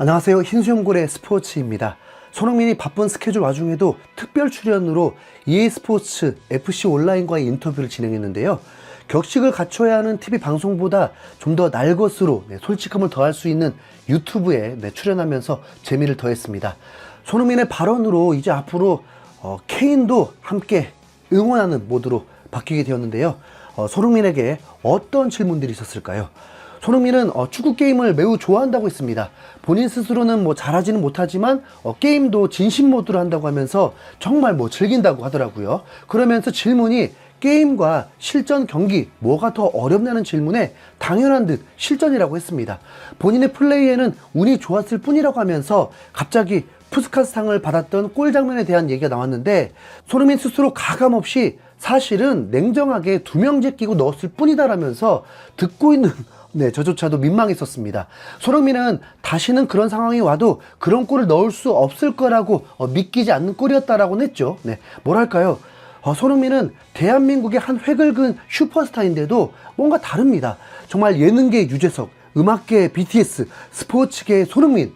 안녕하세요. 흰수염고래 스포츠입니다. 손흥민이 바쁜 스케줄 와중에도 특별 출연으로 EA스포츠 FC 온라인과의 인터뷰를 진행했는데요. 격식을 갖춰야 하는 TV 방송보다 좀 더 날 것으로 솔직함을 더할 수 있는 유튜브에 출연하면서 재미를 더했습니다. 손흥민의 발언으로 이제 앞으로 케인도 함께 응원하는 모드로 바뀌게 되었는데요. 손흥민에게 어떤 질문들이 있었을까요? 손흥민은 축구 게임을 매우 좋아한다고 했습니다. 본인 스스로는 잘하지는 못하지만 게임도 진심 모드로 한다고 하면서 정말 즐긴다고 하더라고요. 그러면서 질문이 게임과 실전 경기 뭐가 더 어렵냐는 질문에 당연한 듯 실전이라고 했습니다. 본인의 플레이에는 운이 좋았을 뿐이라고 하면서 갑자기 푸스카스상을 받았던 골 장면에 대한 얘기가 나왔는데, 손흥민 스스로 가감없이 사실은 냉정하게 2명 제끼고 넣었을 뿐이다라면서 듣고 있는 저조차도 민망했었습니다. 손흥민은 다시는 그런 상황이 와도 그런 골을 넣을 수 없을 거라고 믿기지 않는 골이었다라고 했죠. 뭐랄까요? 손흥민은 대한민국의 한 획을 그은 슈퍼스타인데도 뭔가 다릅니다. 정말 예능계의 유재석, 음악계의 BTS, 스포츠계의 손흥민,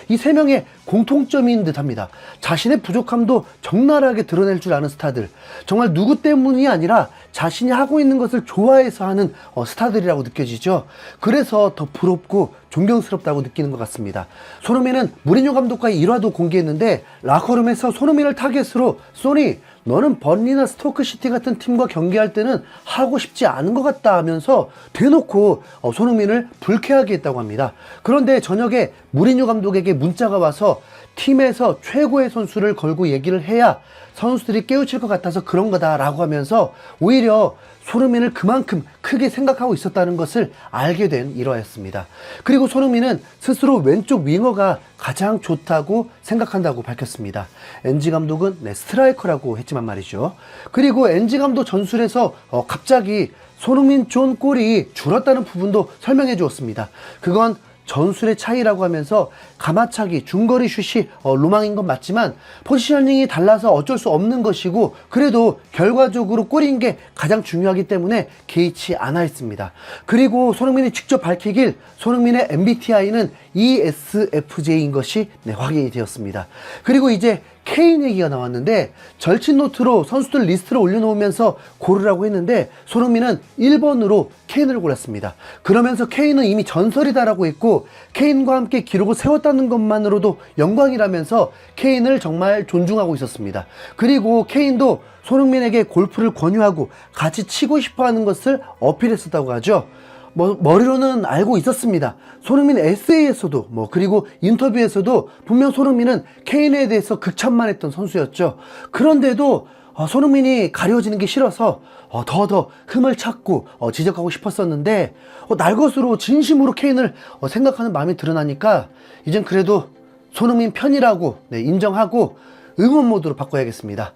이 3명의 공통점인 듯 합니다. 자신의 부족함도 적나라하게 드러낼 줄 아는 스타들, 정말 누구 때문이 아니라 자신이 하고 있는 것을 좋아해서 하는 스타들이라고 느껴지죠. 그래서 더 부럽고 존경스럽다고 느끼는 것 같습니다. 손흥민은 무리뉴 감독과의 일화도 공개했는데, 라커룸에서 손흥민을 타겟으로 소니, 너는 번리나 스토크시티 같은 팀과 경기할 때는 하고 싶지 않은 것 같다 하면서 대놓고 손흥민을 불쾌하게 했다고 합니다. 그런데 저녁에 무리뉴 감독에게 문자가 와서 팀에서 최고의 선수를 걸고 얘기를 해야 선수들이 깨우칠 것 같아서 그런 거다라고 하면서 오히려 손흥민을 그만큼 크게 생각하고 있었다는 것을 알게 된 일화였습니다. 그리고 손흥민은 스스로 왼쪽 윙어가 가장 좋다고 생각한다고 밝혔습니다. 엔지 감독은 스트라이커라고 했지만 말이죠. 그리고 엔지 감독 전술에서 갑자기 손흥민 존 골이 줄었다는 부분도 설명해 주었습니다. 그건 전술의 차이라고 하면서 가마차기, 중거리 슛이 로망인 건 맞지만 포지셔닝이 달라서 어쩔 수 없는 것이고, 그래도 결과적으로 골인 게 가장 중요하기 때문에 개의치 않아 했습니다. 그리고 손흥민이 직접 밝히길 손흥민의 MBTI는 ESFJ인 것이 확인이 되었습니다. 그리고 이제 케인 얘기가 나왔는데, 절친 노트로 선수들 리스트를 올려놓으면서 고르라고 했는데 손흥민은 1번으로 케인을 골랐습니다. 그러면서 케인은 이미 전설이다라고 했고, 케인과 함께 기록을 세웠다는 것만으로도 영광이라면서 케인을 정말 존중하고 있었습니다. 그리고 케인도 손흥민에게 골프를 권유하고 같이 치고 싶어하는 것을 어필했었다고 하죠. 머리로는 알고 있었습니다. 손흥민 에세이에서도 그리고 인터뷰에서도 분명 손흥민은 케인에 대해서 극찬만 했던 선수였죠. 그런데도 손흥민이 가려지는 게 싫어서 더 흠을 찾고 지적하고 싶었었는데, 날 것으로 진심으로 케인을 생각하는 마음이 드러나니까 이젠 그래도 손흥민 편이라고 인정하고 응원 모드로 바꿔야겠습니다.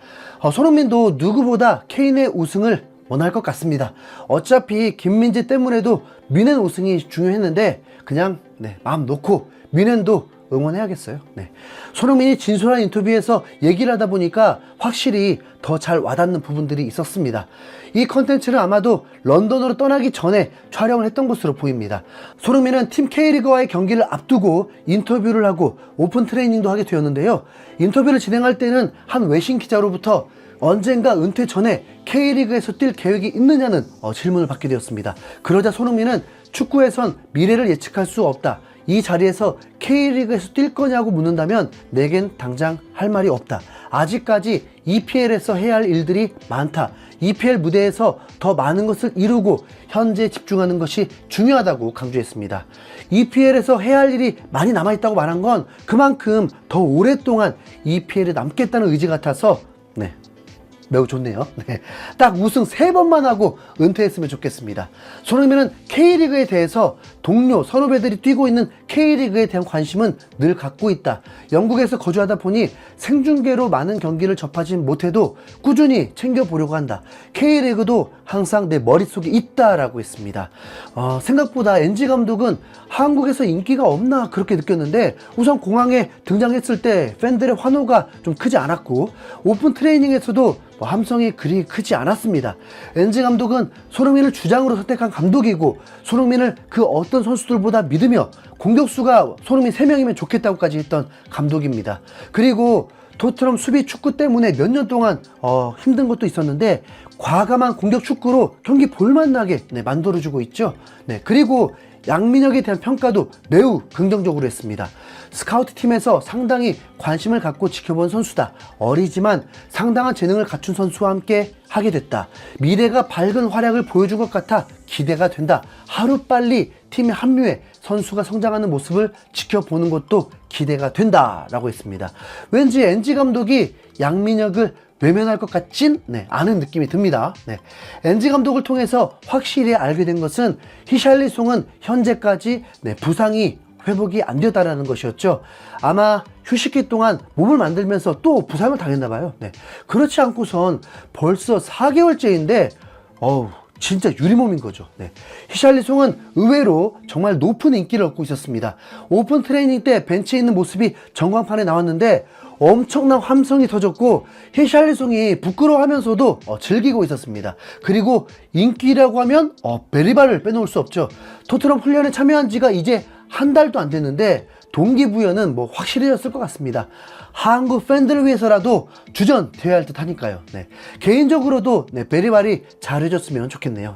손흥민도 누구보다 케인의 우승을 원할 것 같습니다. 어차피 김민재 때문에도 뮌헨 우승이 중요했는데 그냥 마음 놓고 뮌헨도 응원해야겠어요. 손흥민이 진솔한 인터뷰에서 얘기를 하다 보니까 확실히 더 잘 와닿는 부분들이 있었습니다. 이 컨텐츠를 아마도 런던으로 떠나기 전에 촬영을 했던 것으로 보입니다. 손흥민은 팀 K리그와의 경기를 앞두고 인터뷰를 하고 오픈 트레이닝도 하게 되었는데요. 인터뷰를 진행할 때는 한 외신 기자로부터 언젠가 은퇴 전에 K리그에서 뛸 계획이 있느냐는 질문을 받게 되었습니다. 그러자 손흥민은 축구에선 미래를 예측할 수 없다. 이 자리에서 K리그에서 뛸 거냐고 묻는다면 내겐 당장 할 말이 없다. 아직까지 EPL에서 해야 할 일들이 많다. EPL 무대에서 더 많은 것을 이루고 현재 집중하는 것이 중요하다고 강조했습니다. EPL에서 해야 할 일이 많이 남아있다고 말한 건 그만큼 더 오랫동안 EPL에 남겠다는 의지 같아서 매우 좋네요. 딱 우승 3번만 하고 은퇴했으면 좋겠습니다. 손흥민은 K리그에 대해서 동료, 선후배들이 뛰고 있는 K리그에 대한 관심은 늘 갖고 있다. 영국에서 거주하다 보니 생중계로 많은 경기를 접하지 못해도 꾸준히 챙겨보려고 한다. K리그도 항상 내 머릿속에 있다라고 했습니다. 생각보다 엔지 감독은 한국에서 인기가 없나 그렇게 느꼈는데, 우선 공항에 등장했을 때 팬들의 환호가 좀 크지 않았고, 오픈 트레이닝에서도 함성이 그리 크지 않았습니다. 엔지 감독은 손흥민을 주장으로 선택한 감독이고, 손흥민을 그 어떤 있던 선수들보다 믿으며 공격수가 손흥민 3명이면 좋겠다고까지 했던 감독입니다. 그리고 토트넘 수비 축구 때문에 몇 년 동안 힘든 것도 있었는데 과감한 공격 축구로 경기 볼만나게 만들어주고 있죠. 그리고 양민혁에 대한 평가도 매우 긍정적으로 했습니다. 스카우트 팀에서 상당히 관심을 갖고 지켜본 선수다. 어리지만 상당한 재능을 갖춘 선수와 함께 하게 됐다. 미래가 밝은 활약을 보여준 것 같아 기대가 된다. 하루빨리 팀에 합류해 선수가 성장하는 모습을 지켜보는 것도 기대가 된다 라고 했습니다. 왠지 NG 감독이 양민혁을 외면할 것 같진 않은 느낌이 듭니다. NG 감독을 통해서 확실히 알게 된 것은 히샬리송은 현재까지 부상이 회복이 안 되었다는 것이었죠. 아마 휴식기 동안 몸을 만들면서 또 부상을 당했나 봐요. 그렇지 않고선 벌써 4개월째인데 진짜 유리몸인 거죠. 히샬리송은 의외로 정말 높은 인기를 얻고 있었습니다. 오픈 트레이닝 때 벤치에 있는 모습이 전광판에 나왔는데 엄청난 함성이 터졌고 히샬리송이 부끄러워하면서도 즐기고 있었습니다. 그리고 인기라고 하면 베리바를 빼놓을 수 없죠. 토트넘 훈련에 참여한 지가 이제 한 달도 안 됐는데 동기부여는 확실해졌을 것 같습니다. 한국 팬들을 위해서라도 주전되어야 할 듯 하니까요. 개인적으로도 베리발이 잘해줬으면 좋겠네요.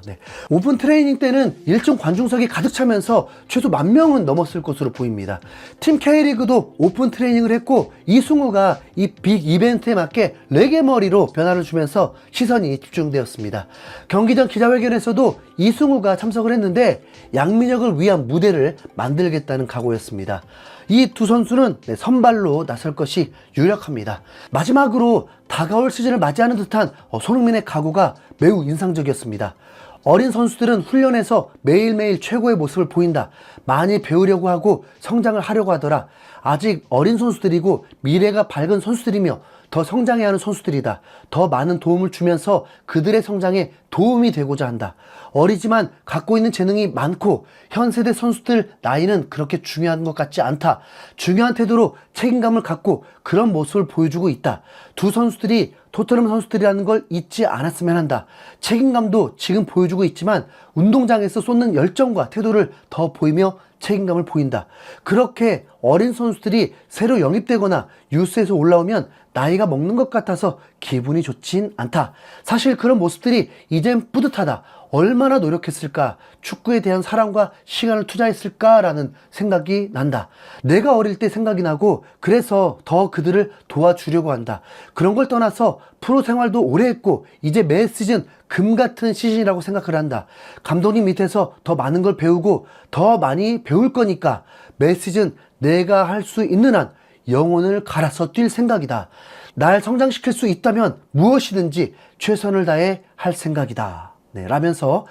오픈 트레이닝 때는 일정 관중석이 가득 차면서 최소 10,000명은 넘었을 것으로 보입니다. 팀 K리그도 오픈 트레이닝을 했고 이승우가 이 빅 이벤트에 맞게 레게 머리로 변화를 주면서 시선이 집중되었습니다. 경기 전 기자회견에서도 이승우가 참석을 했는데 양민혁을 위한 무대를 만들겠다는 각오였습니다. 이 두 선수는 선발로 나설 것이 유력합니다. 마지막으로 다가올 시즌을 맞이하는 듯한 손흥민의 각오가 매우 인상적이었습니다. 어린 선수들은 훈련에서 매일매일 최고의 모습을 보인다. 많이 배우려고 하고 성장을 하려고 하더라. 아직 어린 선수들이고 미래가 밝은 선수들이며 더 성장해야 하는 선수들이다. 더 많은 도움을 주면서 그들의 성장에 도움이 되고자 한다. 어리지만 갖고 있는 재능이 많고 현 세대 선수들 나이는 그렇게 중요한 것 같지 않다. 중요한 태도로 책임감을 갖고 그런 모습을 보여주고 있다. 두 선수들이 토트넘 선수들이라는 걸 잊지 않았으면 한다. 책임감도 지금 보여주고 있지만 운동장에서 쏟는 열정과 태도를 더 보이며 책임감을 보인다. 그렇게 어린 선수들이 새로 영입되거나 유스에서 올라오면 나이가 먹는 것 같아서 기분이 좋진 않다. 사실 그런 모습들이 이젠 뿌듯하다. 얼마나 노력했을까? 축구에 대한 사랑과 시간을 투자했을까라는 생각이 난다. 내가 어릴 때 생각이 나고 그래서 더 그들을 도와주려고 한다. 그런 걸 떠나서 프로 생활도 오래 했고 이제 매 시즌 금 같은 시즌이라고 생각을 한다. 감독님 밑에서 더 많은 걸 배우고 더 많이 배울 거니까 매 시즌 내가 할 수 있는 한 영혼을 갈아서 뛸 생각이다. 날 성장시킬 수 있다면 무엇이든지 최선을 다해 할 생각이다. 라면서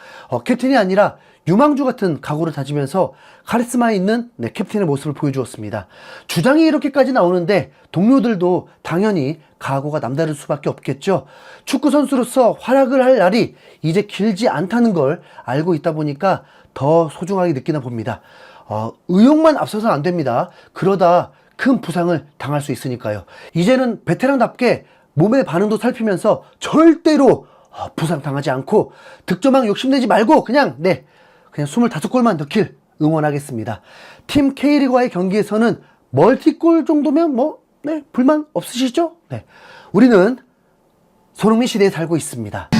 캡틴이 아니라 유망주 같은 각오를 다지면서 카리스마 있는 캡틴의 모습을 보여주었습니다. 주장이 이렇게까지 나오는데 동료들도 당연히 각오가 남다를 수밖에 없겠죠. 축구 선수로서 활약을 할 날이 이제 길지 않다는 걸 알고 있다 보니까 더 소중하게 느끼나 봅니다. 의욕만 앞서서는 안 됩니다. 그러다 큰 부상을 당할 수 있으니까요. 이제는 베테랑답게 몸의 반응도 살피면서 절대로 부상 당하지 않고 득점왕 욕심내지 말고 그냥 25골만 넣길 응원하겠습니다. 팀 K리그와의 경기에서는 멀티골 정도면 불만 없으시죠? 우리는 손흥민 시대에 살고 있습니다.